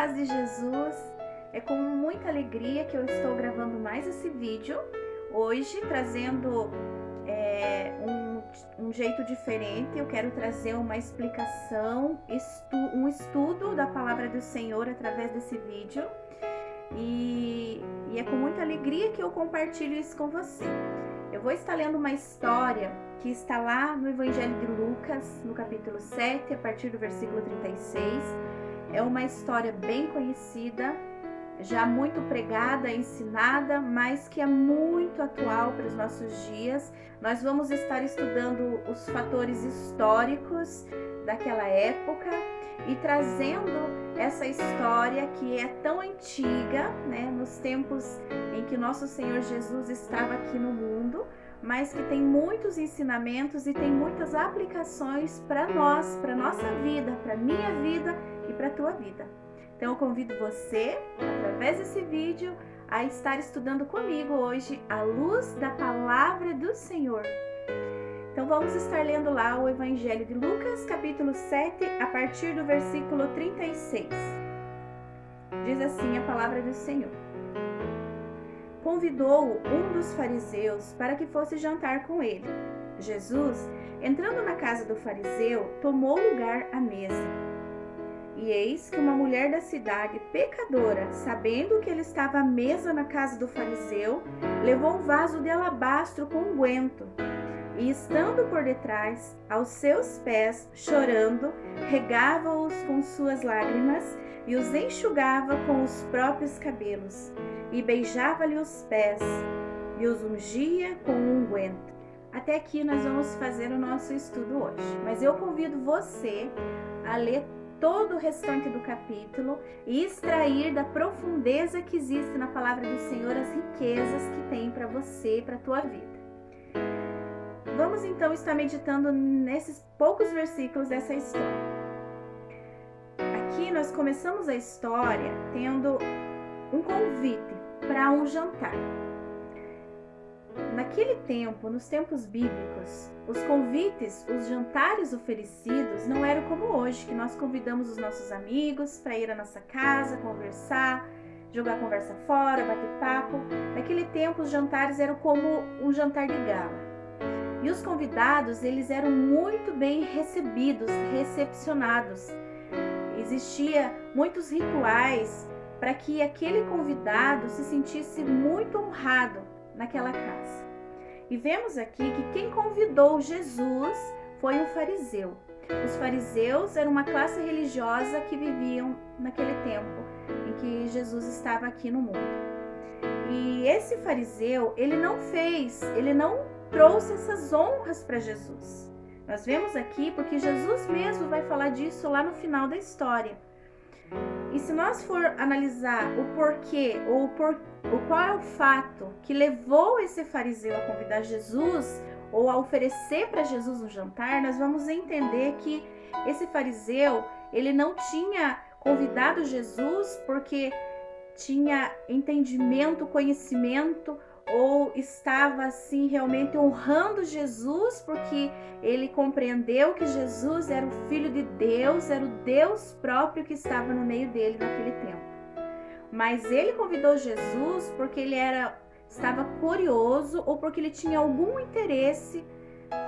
paz de Jesus. É com muita alegria que eu estou gravando mais esse vídeo, hoje trazendo um jeito diferente. Eu quero trazer uma explicação, um estudo da palavra do Senhor através desse vídeo. E é com muita alegria que eu compartilho isso com você. Eu vou estar lendo uma história que está lá no Evangelho de Lucas, no capítulo 7, a partir do versículo 36. É uma história bem conhecida, já muito pregada, ensinada, mas que é muito atual para os nossos dias. Nós vamos estar estudando os fatores históricos daquela época e trazendo essa história que é tão antiga, né, nos tempos em que nosso Senhor Jesus estava aqui no mundo, mas que tem muitos ensinamentos e tem muitas aplicações para nós, para nossa vida, para minha vida e para a tua vida. Então eu convido você, através desse vídeo, a estar estudando comigo hoje à luz da palavra do Senhor. Então vamos estar lendo lá o Evangelho de Lucas, capítulo 7, a partir do versículo 36. Diz assim a palavra do Senhor. Convidou um dos fariseus para que fosse jantar com ele. Jesus, entrando na casa do fariseu, tomou lugar à mesa. E eis que uma mulher da cidade, pecadora, sabendo que ele estava à mesa na casa do fariseu, levou um vaso de alabastro com unguento. E estando por detrás, aos seus pés, chorando, regava-os com suas lágrimas e os enxugava com os próprios cabelos, e beijava-lhe os pés, e os ungia com unguento. Até aqui nós vamos fazer o nosso estudo hoje, mas eu convido você a ler todo o restante do capítulo e extrair da profundeza que existe na palavra do Senhor as riquezas que tem para você, para a tua vida. Vamos então estar meditando nesses poucos versículos dessa história. Aqui nós começamos a história tendo um convite para um jantar. Naquele tempo, nos tempos bíblicos, os convites, os jantares oferecidos não eram como hoje, que nós convidamos os nossos amigos para ir à nossa casa, conversar, jogar a conversa fora, bater papo. Naquele tempo, os jantares eram como um jantar de gala. E os convidados, eles eram muito bem recebidos, recepcionados. Existia muitos rituais para que aquele convidado se sentisse muito honrado naquela casa. E vemos aqui que quem convidou Jesus foi um fariseu. Os fariseus eram uma classe religiosa que viviam naquele tempo em que Jesus estava aqui no mundo. E esse fariseu, ele não trouxe essas honras para Jesus. Nós vemos aqui porque Jesus mesmo vai falar disso lá no final da história. E se nós for analisar o porquê ou qual é o fato que levou esse fariseu a convidar Jesus ou a oferecer para Jesus um jantar, nós vamos entender que esse fariseu, ele não tinha convidado Jesus porque tinha entendimento, conhecimento, ou estava assim realmente honrando Jesus porque ele compreendeu que Jesus era o Filho de Deus, era o Deus próprio que estava no meio dele naquele tempo. Mas ele convidou Jesus porque ele estava curioso ou porque ele tinha algum interesse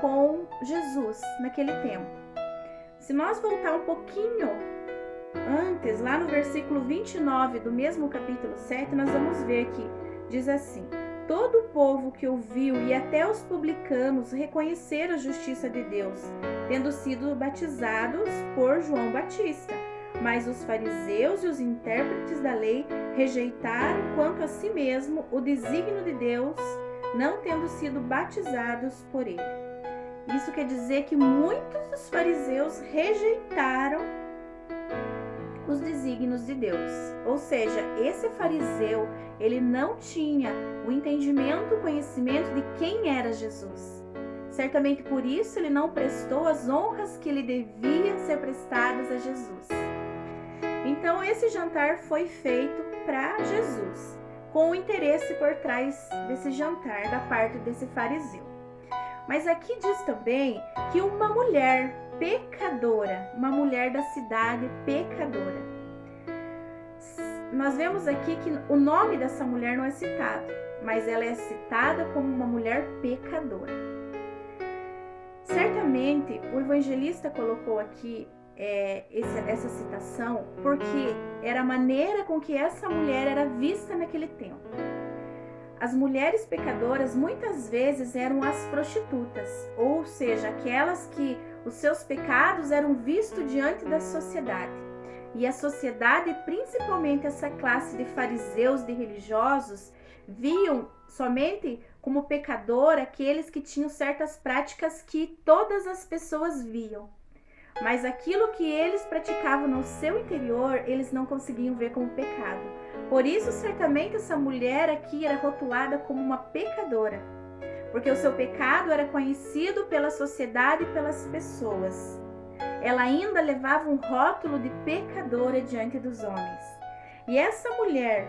com Jesus naquele tempo. Se nós voltar um pouquinho antes, lá no versículo 29 do mesmo capítulo 7, nós vamos ver que diz assim: todo o povo que ouviu e até os publicanos reconheceram a justiça de Deus, tendo sido batizados por João Batista. Mas os fariseus e os intérpretes da lei rejeitaram quanto a si mesmo o desígnio de Deus, não tendo sido batizados por ele. Isso quer dizer que muitos dos fariseus rejeitaram os desígnios de Deus. Ou seja, esse fariseu, ele não tinha o entendimento, o conhecimento de quem era Jesus. Certamente por isso ele não prestou as honras que lhe deviam ser prestadas a Jesus. Então esse jantar foi feito para Jesus, com o interesse por trás desse jantar da parte desse fariseu. Mas aqui diz também que uma mulher pecadora, uma mulher da cidade pecadora. nós vemos aqui que o nome dessa mulher não é citado, mas ela é citada como uma mulher pecadora. Certamente, o evangelista colocou aqui essa citação porque era a maneira com que essa mulher era vista naquele tempo. As mulheres pecadoras muitas vezes eram as prostitutas, ou seja, aquelas que os seus pecados eram vistos diante da sociedade. E a sociedade, principalmente essa classe de fariseus, de religiosos, viam somente como pecador aqueles que tinham certas práticas que todas as pessoas viam. Mas aquilo que eles praticavam no seu interior, eles não conseguiam ver como pecado. Por isso, certamente, essa mulher aqui era rotulada como uma pecadora, porque o seu pecado era conhecido pela sociedade e pelas pessoas. Ela ainda levava um rótulo de pecadora diante dos homens. E essa mulher,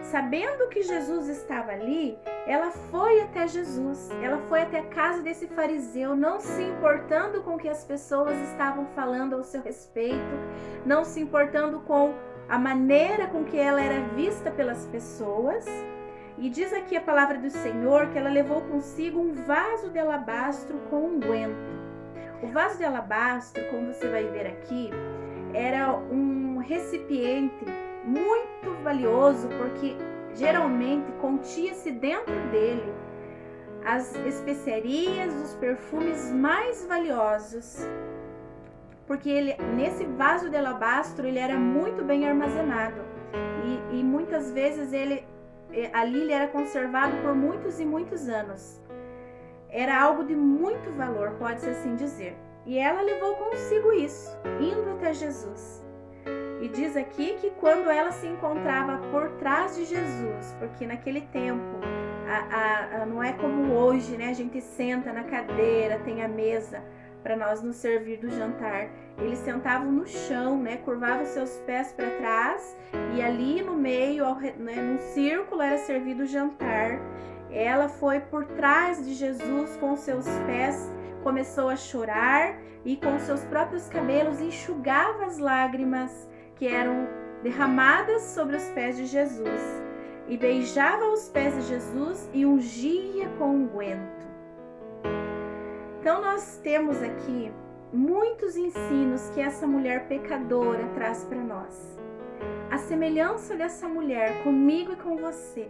sabendo que Jesus estava ali, ela foi até Jesus, ela foi até a casa desse fariseu, não se importando com o que as pessoas estavam falando ao seu respeito, não se importando com a maneira com que ela era vista pelas pessoas. E diz aqui a palavra do Senhor que ela levou consigo um vaso de alabastro com unguento. O vaso de alabastro, como você vai ver aqui, era um recipiente muito valioso, porque geralmente continha-se dentro dele as especiarias, os perfumes mais valiosos, porque nesse vaso de alabastro ele era muito bem armazenado e muitas vezes ali ele era conservado por muitos e muitos anos. Era algo de muito valor, pode-se assim dizer. E ela levou consigo isso, indo até Jesus. E diz aqui que quando ela se encontrava por trás de Jesus, porque naquele tempo, não é como hoje, né? A gente senta na cadeira, tem a mesa para nós nos servir do jantar. Eles sentavam no chão, né? Curvavam seus pés para trás e ali no meio, num círculo, era servido o jantar. Ela foi por trás de Jesus com seus pés, começou a chorar e com seus próprios cabelos enxugava as lágrimas que eram derramadas sobre os pés de Jesus, e beijava os pés de Jesus e ungia com unguento. Então nós temos aqui muitos ensinos que essa mulher pecadora traz para nós. A semelhança dessa mulher comigo e com você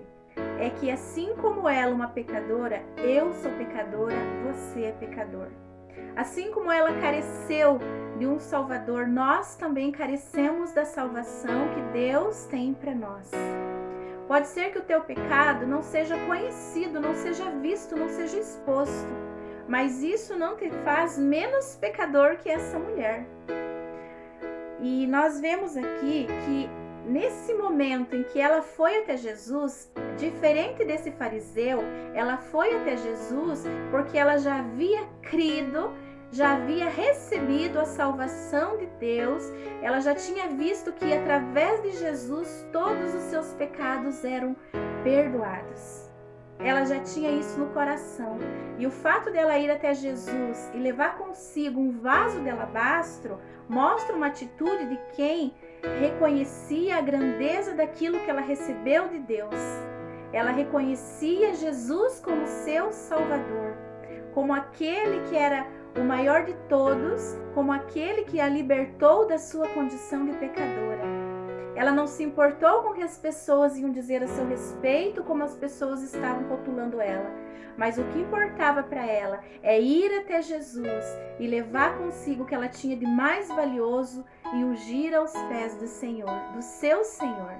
é que assim como ela, uma pecadora, eu sou pecadora, você é pecador. Assim como ela careceu de um Salvador, nós também carecemos da salvação que Deus tem para nós. Pode ser que o teu pecado não seja conhecido, não seja visto, não seja exposto, mas isso não te faz menos pecador que essa mulher. E nós vemos aqui que nesse momento em que ela foi até Jesus, diferente desse fariseu, ela foi até Jesus porque ela já havia crido, já havia recebido a salvação de Deus, ela já tinha visto que através de Jesus todos os seus pecados eram perdoados. Ela já tinha isso no coração. E o fato dela ir até Jesus e levar consigo um vaso de alabastro mostra uma atitude de quem reconhecia a grandeza daquilo que ela recebeu de Deus. Ela reconhecia Jesus como seu Salvador, como aquele que era o maior de todos, como aquele que a libertou da sua condição de pecadora. Ela não se importou com o que as pessoas iam dizer a seu respeito, como as pessoas estavam rotulando ela. Mas o que importava para ela é ir até Jesus e levar consigo o que ela tinha de mais valioso e ungir aos pés do Senhor, do seu Senhor.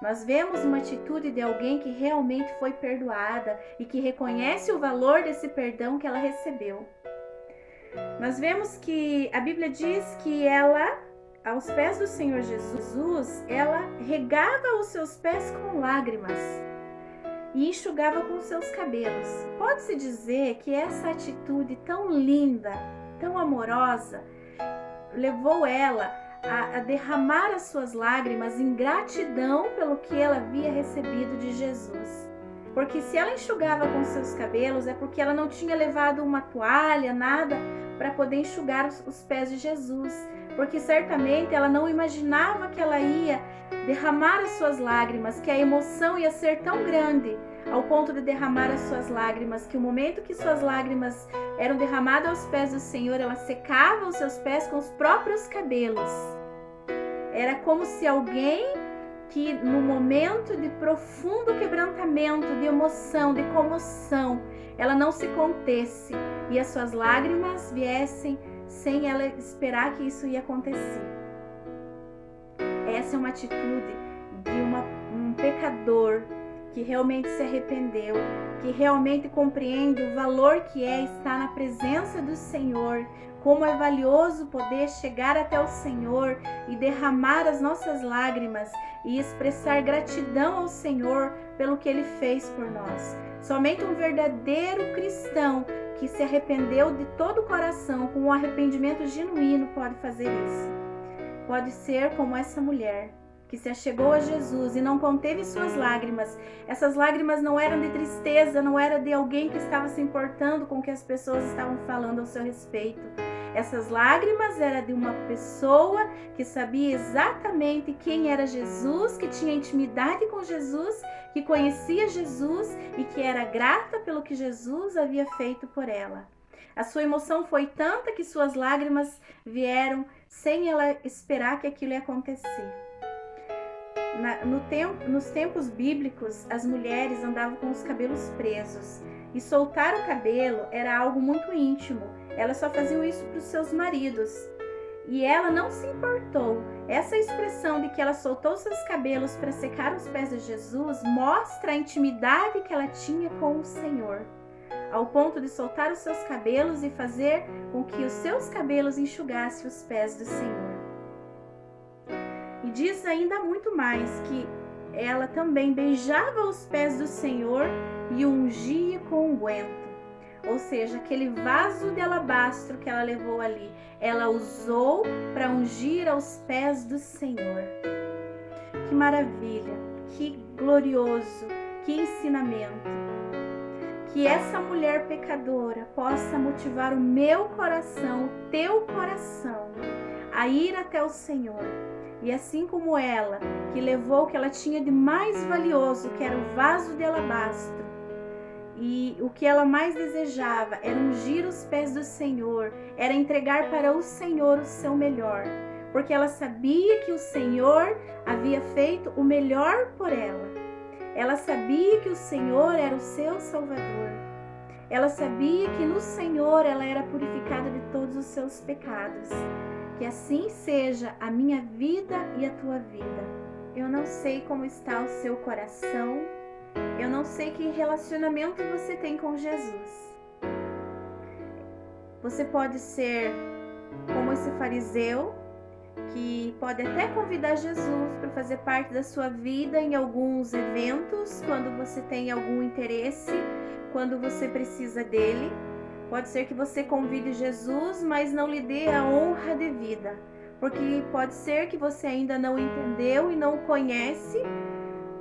Nós vemos uma atitude de alguém que realmente foi perdoada e que reconhece o valor desse perdão que ela recebeu. Nós vemos que a Bíblia diz que ela, aos pés do Senhor Jesus, ela regava os seus pés com lágrimas e enxugava com seus cabelos. Pode-se dizer que essa atitude tão linda, tão amorosa, levou ela a derramar as suas lágrimas em gratidão pelo que ela havia recebido de Jesus. Porque se ela enxugava com seus cabelos, é porque ela não tinha levado uma toalha, nada, para poder enxugar os pés de Jesus. porque certamente ela não imaginava que ela ia derramar as suas lágrimas, que a emoção ia ser tão grande ao ponto de derramar as suas lágrimas, que o momento que suas lágrimas eram derramadas aos pés do Senhor, ela secava os seus pés com os próprios cabelos. Era como se alguém que no momento de profundo quebrantamento, de emoção, de comoção, ela não se contesse e as suas lágrimas viessem sem ela esperar que isso ia acontecer. Essa é uma atitude de um pecador que realmente se arrependeu, que realmente compreende o valor que é estar na presença do Senhor, como é valioso poder chegar até o Senhor e derramar as nossas lágrimas e expressar gratidão ao Senhor pelo que Ele fez por nós. Somente um verdadeiro cristão que se arrependeu de todo o coração, com um arrependimento genuíno, pode fazer isso. Pode ser como essa mulher que se achegou a Jesus e não conteve suas lágrimas. Essas lágrimas não eram de tristeza, não era de alguém que estava se importando com o que as pessoas estavam falando ao seu respeito. Essas lágrimas eram de uma pessoa que sabia exatamente quem era Jesus, que tinha intimidade com Jesus, que conhecia Jesus e que era grata pelo que Jesus havia feito por ela. A sua emoção foi tanta que suas lágrimas vieram sem ela esperar que aquilo ia acontecer. Nos tempos bíblicos, as mulheres andavam com os cabelos presos e soltar o cabelo era algo muito íntimo. Elas só faziam isso para os seus maridos e ela não se importou. Essa expressão de que ela soltou seus cabelos para secar os pés de Jesus mostra a intimidade que ela tinha com o Senhor, ao ponto de soltar os seus cabelos e fazer com que os seus cabelos enxugassem os pés do Senhor. E diz ainda muito mais que ela também beijava os pés do Senhor e ungia com unguento. Ou seja, aquele vaso de alabastro que ela levou ali, ela usou para ungir aos pés do Senhor. Que maravilha, que glorioso, que ensinamento. Que essa mulher pecadora possa motivar o meu coração, o teu coração, a ir até o Senhor. E assim como ela, que levou o que ela tinha de mais valioso, que era o vaso de alabastro, e o que ela mais desejava era ungir os pés do Senhor, era entregar para o Senhor o seu melhor, porque ela sabia que o Senhor havia feito o melhor por ela. Ela sabia que o Senhor era o seu Salvador. Ela sabia que no Senhor ela era purificada de todos os seus pecados. Que assim seja a minha vida e a tua vida. Eu não sei como está o seu coração. Eu não sei que relacionamento você tem com Jesus. Você pode ser como esse fariseu, que pode até convidar Jesus para fazer parte da sua vida em alguns eventos, quando você tem algum interesse, quando você precisa dele. Pode ser que você convide Jesus, mas não lhe dê a honra devida, porque pode ser que você ainda não entendeu e não conhece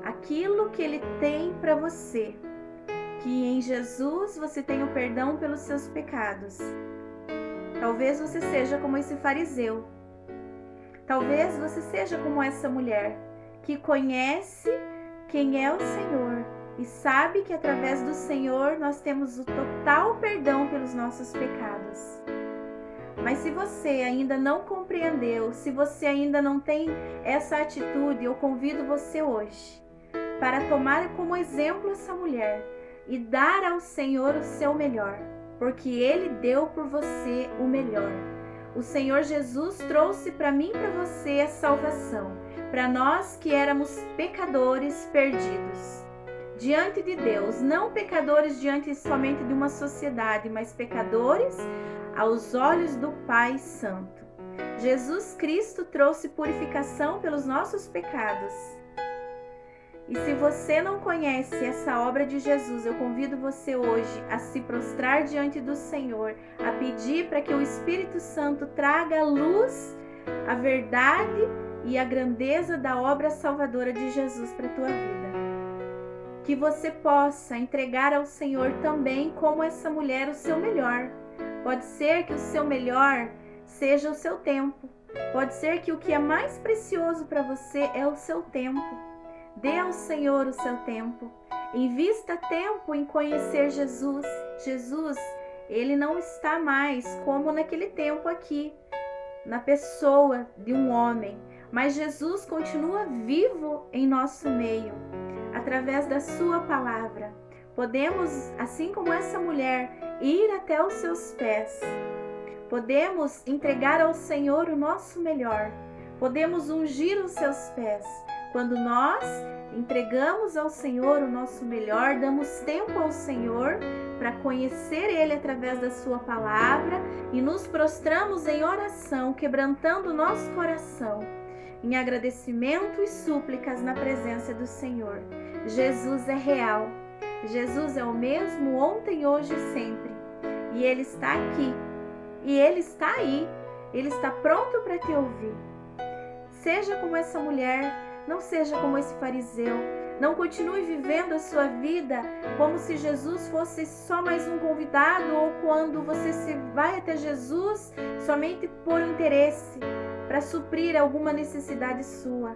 aquilo que ele tem para você, que em Jesus você tem o perdão pelos seus pecados. Talvez você seja como esse fariseu. Talvez você seja como essa mulher, que conhece quem é o Senhor e sabe que através do Senhor nós temos o total perdão pelos nossos pecados. Mas se você ainda não compreendeu, se você ainda não tem essa atitude, eu convido você hoje para tomar como exemplo essa mulher e dar ao Senhor o seu melhor, porque Ele deu por você o melhor. O Senhor Jesus trouxe para mim e para você a salvação, para nós que éramos pecadores perdidos diante de Deus, não pecadores diante somente de uma sociedade, mas pecadores aos olhos do Pai Santo. Jesus Cristo trouxe purificação pelos nossos pecados. E se você não conhece essa obra de Jesus, eu convido você hoje a se prostrar diante do Senhor, a pedir para que o Espírito Santo traga a luz, a verdade e a grandeza da obra salvadora de Jesus para a tua vida. Que você possa entregar ao Senhor também, como essa mulher, o seu melhor. Pode ser que o seu melhor seja o seu tempo. Pode ser que o que é mais precioso para você é o seu tempo. Dê ao Senhor o seu tempo. Invista tempo em conhecer Jesus. Jesus, ele não está mais como naquele tempo aqui, na pessoa de um homem, mas Jesus continua vivo em nosso meio, através da sua palavra. Podemos, assim como essa mulher, ir até os seus pés. Podemos entregar ao Senhor o nosso melhor. Podemos ungir os seus pés. Quando nós entregamos ao Senhor o nosso melhor, damos tempo ao Senhor para conhecer Ele através da sua palavra e nos prostramos em oração, quebrantando o nosso coração, em agradecimento e súplicas na presença do Senhor. Jesus é real. Jesus é o mesmo ontem, hoje e sempre. E Ele está aqui. E Ele está aí. Ele está pronto para te ouvir. Seja como essa mulher, não seja como esse fariseu. Não continue vivendo a sua vida como se Jesus fosse só mais um convidado, ou quando você se vai até Jesus somente por interesse, para suprir alguma necessidade sua.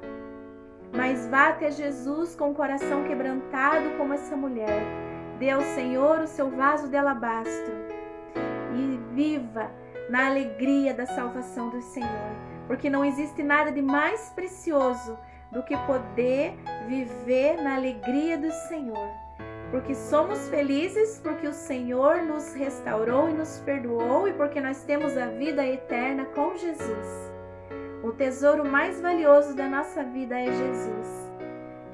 Mas vá até Jesus com o coração quebrantado como essa mulher. Dê ao Senhor o seu vaso de alabastro e viva na alegria da salvação do Senhor, porque não existe nada de mais precioso do que poder viver na alegria do Senhor, porque somos felizes porque o Senhor nos restaurou e nos perdoou, e porque nós temos a vida eterna com Jesus. O tesouro mais valioso da nossa vida é Jesus.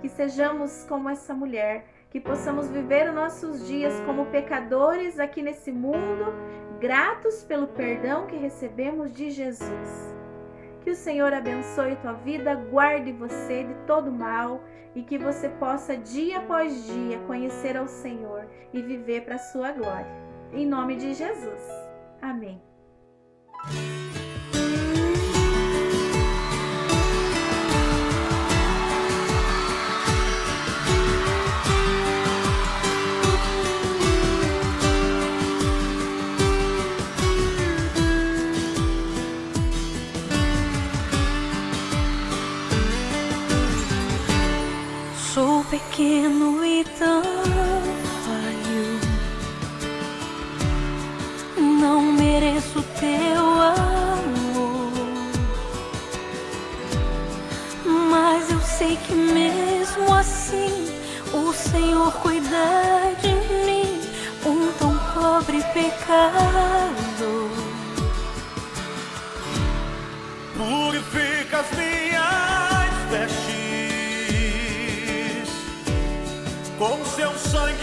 Que sejamos como essa mulher, que possamos viver os nossos dias como pecadores aqui nesse mundo, gratos pelo perdão que recebemos de Jesus. Que o Senhor abençoe tua vida, guarde você de todo mal e que você possa dia após dia conhecer ao Senhor e viver para a sua glória. Em nome de Jesus. Amém. Sou pequeno e tão falho, não mereço teu amor, mas eu sei que mesmo assim o Senhor cuida de mim, um tão pobre pecador. Purifica as minhas vestes com seu sangue.